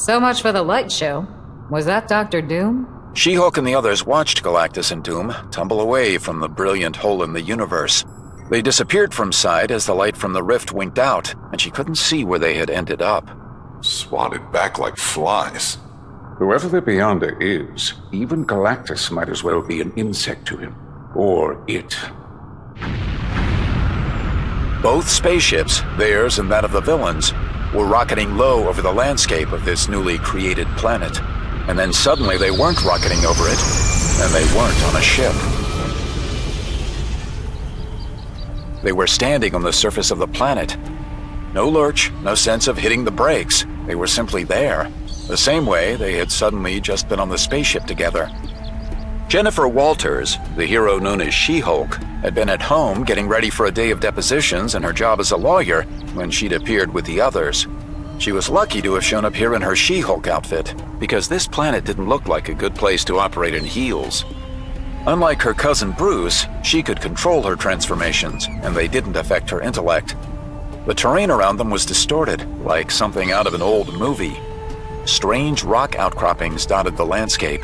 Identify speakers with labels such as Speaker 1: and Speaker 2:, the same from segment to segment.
Speaker 1: So much for the light show. Was that Dr. Doom?
Speaker 2: She-Hulk and the others watched Galactus and Doom tumble away from the brilliant hole in the universe. They disappeared from sight as the light from the rift winked out, and she couldn't see where they had ended up.
Speaker 3: Swatted back like flies.
Speaker 4: Whoever the Beyonder is, even Galactus might as well be an insect to him. Or it.
Speaker 2: Both spaceships, theirs and that of the villains, were rocketing low over the landscape of this newly created planet. And then suddenly they weren't rocketing over it, and they weren't on a ship. They were standing on the surface of the planet. No lurch, no sense of hitting the brakes. They were simply there, the same way they had suddenly just been on the spaceship together. Jennifer Walters, the hero known as She-Hulk, had been at home getting ready for a day of depositions and her job as a lawyer when she'd appeared with the others. She was lucky to have shown up here in her She-Hulk outfit, because this planet didn't look like a good place to operate in heels. Unlike her cousin Bruce, she could control her transformations, and they didn't affect her intellect. The terrain around them was distorted, like something out of an old movie. Strange rock outcroppings dotted the landscape.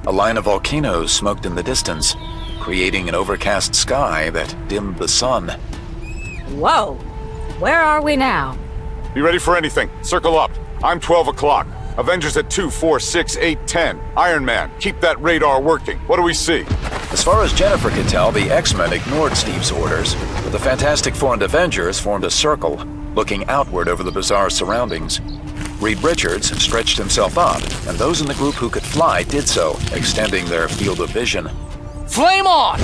Speaker 2: A line of volcanoes smoked in the distance, creating an overcast sky that dimmed the sun.
Speaker 1: Whoa! Where are we now?
Speaker 3: Be ready for anything. Circle up. I'm 12 o'clock. Avengers at 2, 4, 6, 8, 10. Iron Man, keep that radar working. What do we see?
Speaker 2: As far as Jennifer could tell, the X-Men ignored Steve's orders, but the Fantastic Four and Avengers formed a circle, looking outward over the bizarre surroundings. Reed Richards stretched himself up, and those in the group who could fly did so, extending their field of vision.
Speaker 5: Flame on!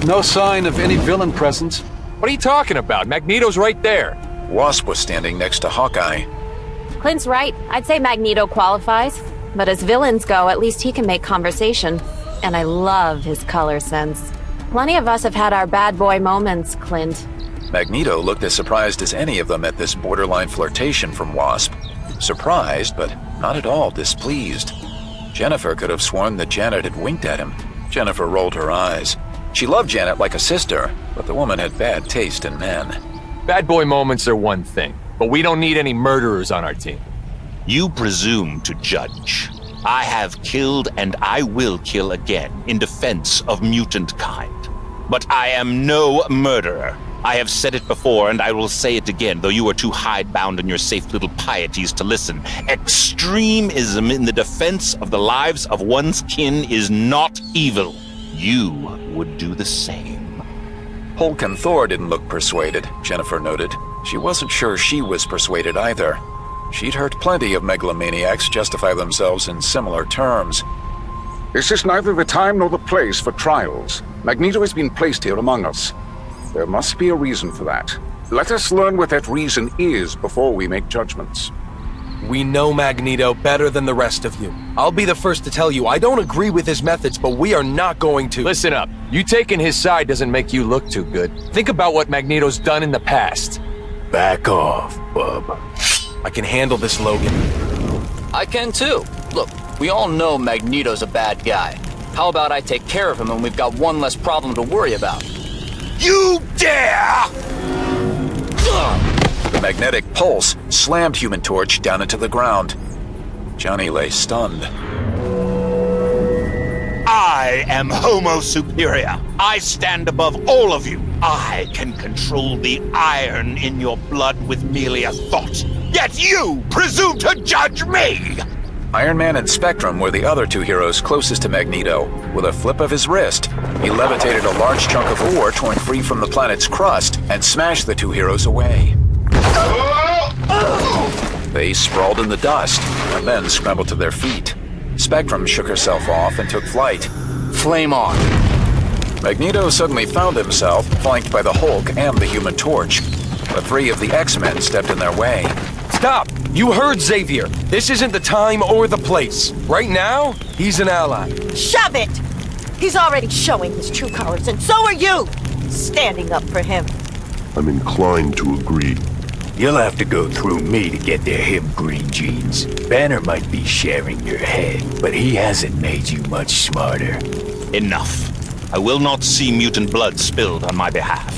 Speaker 6: No sign of any villain presence.
Speaker 5: What are you talking about? Magneto's right there.
Speaker 2: Wasp was standing next to Hawkeye.
Speaker 7: Clint's right. I'd say Magneto qualifies. But as villains go, at least he can make conversation. And I love his color sense. Plenty of us have had our bad boy moments, Clint.
Speaker 2: Magneto looked as surprised as any of them at this borderline flirtation from Wasp. Surprised, but not at all displeased. Jennifer could have sworn that Janet had winked at him. Jennifer rolled her eyes. She loved Janet like a sister, but the woman had bad taste in men.
Speaker 5: Bad boy moments are one thing, but we don't need any murderers on our team.
Speaker 8: You presume to judge. I have killed and I will kill again in defense of mutant kind. But I am no murderer. I have said it before and I will say it again, though you are too hidebound in your safe little pieties to listen. Extremism in the defense of the lives of one's kin is not evil. You would do the same.
Speaker 2: Hulk and Thor didn't look persuaded, Jennifer noted. She wasn't sure she was persuaded either. She'd heard plenty of megalomaniacs justify themselves in similar terms.
Speaker 4: This is neither the time nor the place for trials. Magneto has been placed here among us. There must be a reason for that. Let us learn what that reason is before we make judgments.
Speaker 9: We know Magneto better than the rest of you. I'll be the first to tell you I don't agree with his methods, but we are not going to.
Speaker 5: Listen up. You taking his side doesn't make you look too good. Think about what Magneto's done in the past.
Speaker 9: Back off, bub. I can handle this, Logan.
Speaker 10: I can too. Look, we all know Magneto's a bad guy. How about I take care of him and we've got one less problem to worry about?
Speaker 8: You dare!
Speaker 2: The magnetic pulse slammed Human Torch down into the ground. Johnny lay stunned.
Speaker 8: I am Homo Superior. I stand above all of you. I can control the iron in your blood with merely a thought. Yet you presume to judge me!
Speaker 2: Iron Man and Spectrum were the other two heroes closest to Magneto. With a flip of his wrist, he levitated a large chunk of ore torn free from the planet's crust and smashed the two heroes away. They sprawled in the dust and then scrambled to their feet. Spectrum shook herself off and took flight.
Speaker 10: Flame on.
Speaker 2: Magneto suddenly found himself flanked by the Hulk and the Human Torch, but three of the X-Men stepped in their way.
Speaker 9: Stop! You heard Xavier. This isn't the time or the place. Right now, he's an ally.
Speaker 11: Shove it! He's already showing his true colors, and so are you! Standing up for him.
Speaker 12: I'm inclined to agree.
Speaker 13: You'll have to go through me to get to him, Green Jeans. Banner might be sharing your head, but he hasn't made you much smarter.
Speaker 8: Enough. I will not see mutant blood spilled on my behalf.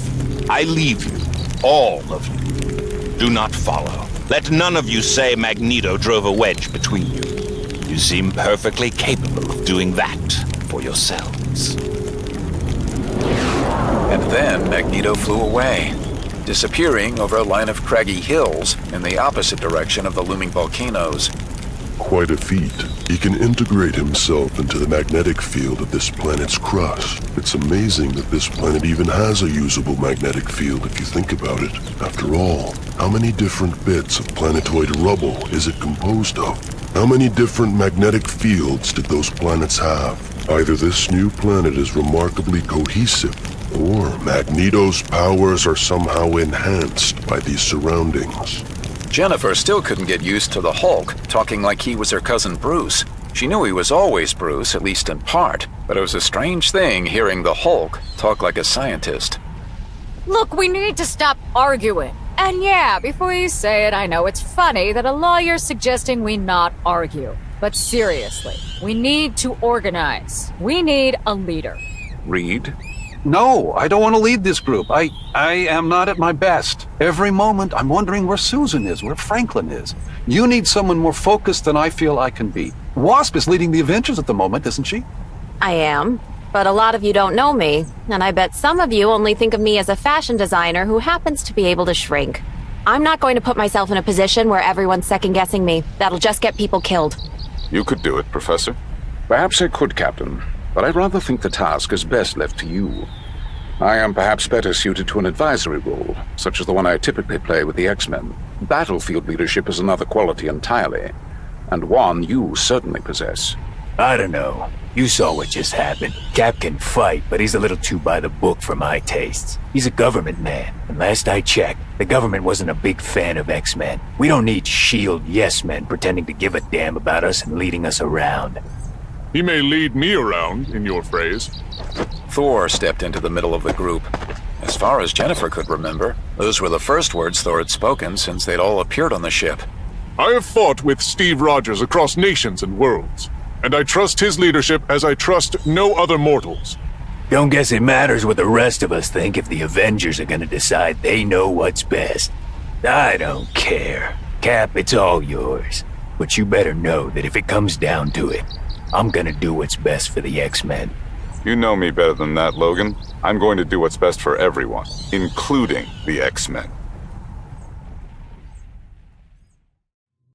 Speaker 8: I leave you, all of you, Do not follow. Let none of you say Magneto drove a wedge between you. You seem perfectly capable of doing that for yourselves.
Speaker 2: And then Magneto flew away, disappearing over a line of craggy hills in the opposite direction of the looming volcanoes.
Speaker 12: Quite a feat. He can integrate himself into the magnetic field of this planet's crust. It's amazing that this planet even has a usable magnetic field if you think about it. After all, how many different bits of planetoid rubble is it composed of? How many different magnetic fields did those planets have? Either this new planet is remarkably cohesive, or Magneto's powers are somehow enhanced by these surroundings.
Speaker 2: Jennifer still couldn't get used to the Hulk talking like he was her cousin Bruce. She knew he was always Bruce, at least in part, but it was a strange thing hearing the Hulk talk like a scientist.
Speaker 1: Look, we need to stop arguing. And yeah, before you say it, I know it's funny that a lawyer's suggesting we not argue. But seriously, we need to organize. We need a leader.
Speaker 4: Reed?
Speaker 6: No, I don't want to lead this group. I am not at my best. Every moment, I'm wondering where Susan is, where Franklin is. You need someone more focused than I feel I can be. Wasp is leading the Avengers at the moment, isn't she?
Speaker 7: I am. But a lot of you don't know me, and I bet some of you only think of me as a fashion designer who happens to be able to shrink. I'm not going to put myself in a position where everyone's second-guessing me. That'll just get people killed.
Speaker 3: You could do it, Professor.
Speaker 4: Perhaps I could, Captain, but I'd rather think the task is best left to you. I am perhaps better suited to an advisory role, such as the one I typically play with the X-Men. Battlefield leadership is another quality entirely, and one you certainly possess.
Speaker 13: I don't know. You saw what just happened. Cap can fight, but he's a little too by the book for my tastes. He's a government man, and last I checked, the government wasn't a big fan of X-Men. We don't need S.H.I.E.L.D. yes-men pretending to give a damn about us and leading us around.
Speaker 3: He may lead me around, in your phrase.
Speaker 2: Thor stepped into the middle of the group. As far as Jennifer could remember, those were the first words Thor had spoken since they'd all appeared on the ship.
Speaker 3: I have fought with Steve Rogers across nations and worlds, and I trust his leadership as I trust no other mortals.
Speaker 13: Don't guess it matters what the rest of us think if the Avengers are gonna decide they know what's best. I don't care. Cap, it's all yours. But you better know that if it comes down to it, I'm gonna do what's best for the X-Men.
Speaker 3: You know me better than that, Logan. I'm going to do what's best for everyone, including the X-Men.